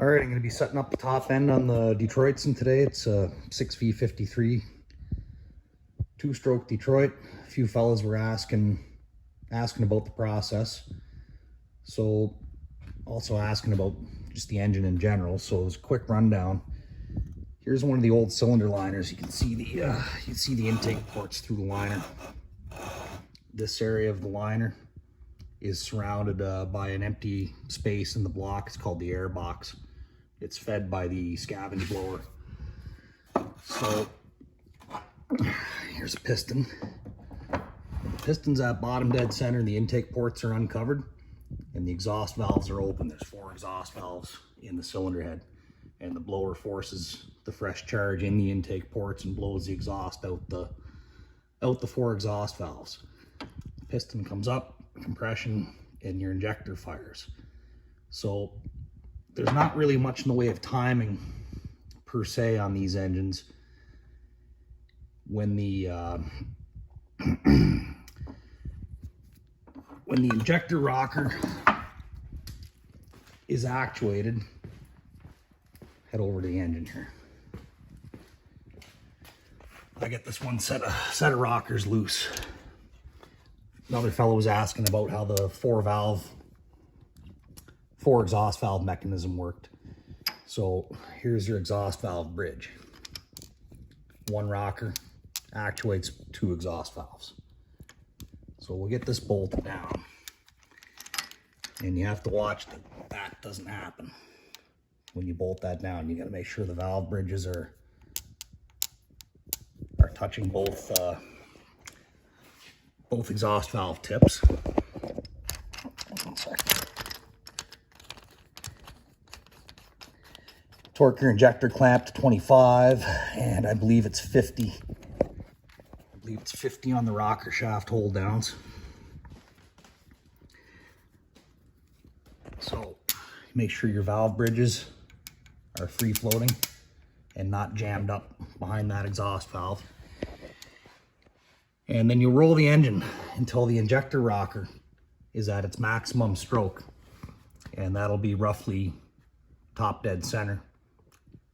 All right, I'm going to be setting up the top end on the Detroitson today. It's a 6V53 two-stroke Detroit. A few fellas were asking about the process. So also asking about just the engine in general. So as a quick rundown, here's one of the old cylinder liners. You can see the intake ports through the liner. This area of the liner is surrounded by an empty space in the block. It's called the air box. It's fed by the scavenge blower. So here's a piston. The piston's at bottom dead center. The intake ports are uncovered and the exhaust valves are open. There's 4 exhaust valves in the cylinder head, and the blower forces the fresh charge in the intake ports and blows the exhaust out the 4 exhaust valves. The piston comes up, compression, and your injector fires. So there's not really much in the way of timing per se on these engines. When the when the injector rocker is actuated, head over to the engine here. I get this one set of rockers loose. Another fellow was asking about how the 4 exhaust valve mechanism worked. So here's your exhaust valve bridge. One rocker actuates 2 exhaust valves. So we'll get this bolted down, and you have to watch that doesn't happen. When you bolt that down, you got to make sure the valve bridges are touching both exhaust valve tips. One second. Torque your injector clamp to 25, and I believe it's 50. I believe it's 50 on the rocker shaft hold downs. So make sure your valve bridges are free floating and not jammed up behind that exhaust valve. And then you roll the engine until the injector rocker is at its maximum stroke, and that'll be roughly top dead center.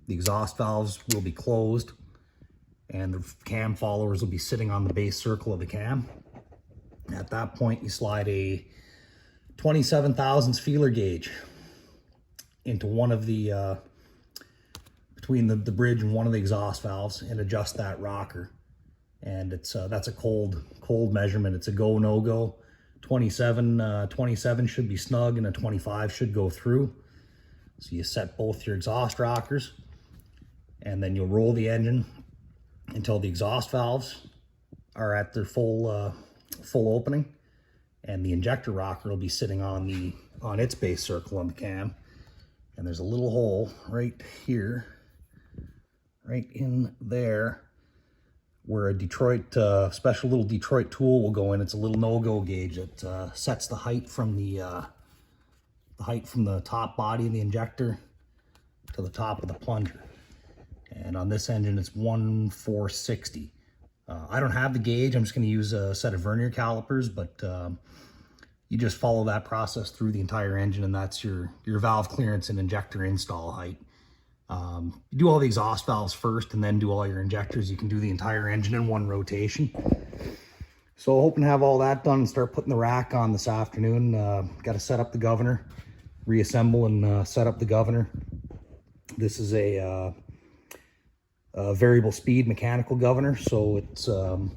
The exhaust valves will be closed and the cam followers will be sitting on the base circle of the cam. At that point, you slide a 27 thousandths feeler gauge into one of the between the bridge and one of the exhaust valves and adjust that rocker. And it's that's a cold measurement. It's a go no go. 27 should be snug and a 25 should go through. So you set both your exhaust rockers, and then you'll roll the engine until the exhaust valves are at their full opening, and the injector rocker will be sitting on its base circle on the cam. And there's a little hole right here, right in there, where a special little Detroit tool will go in. It's a little no-go gauge that sets the height from the top body of the injector to the top of the plunger. And on this engine, it's 1/460. I don't have the gauge. I'm just going to use a set of vernier calipers, but you just follow that process through the entire engine, and that's your valve clearance and injector install height. You do all the exhaust valves first and then do all your injectors. You can do the entire engine in one rotation. So hoping to have all that done and start putting the rack on this afternoon. Got to set up the governor, reassemble and set up the governor. This is a variable speed mechanical governor, so it's to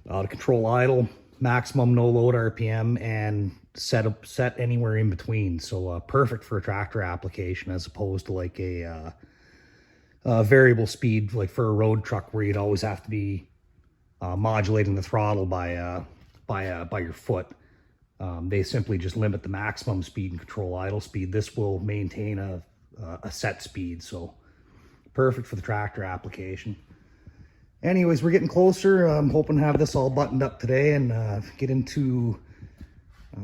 control idle, maximum no load RPM, and set anywhere in between. So perfect for a tractor application as opposed to like a variable speed like for a road truck where you'd always have to be modulating the throttle by your foot. They simply just limit the maximum speed and control idle speed. This will maintain a set speed, so perfect for the tractor application. Anyways, we're getting closer. I'm hoping to have this all buttoned up today and get into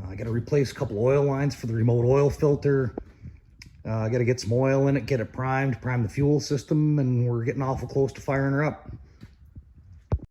I got to replace a couple oil lines for the remote oil filter. I got to get some oil in it, get it primed, prime the fuel system, and we're getting awful close to firing her up.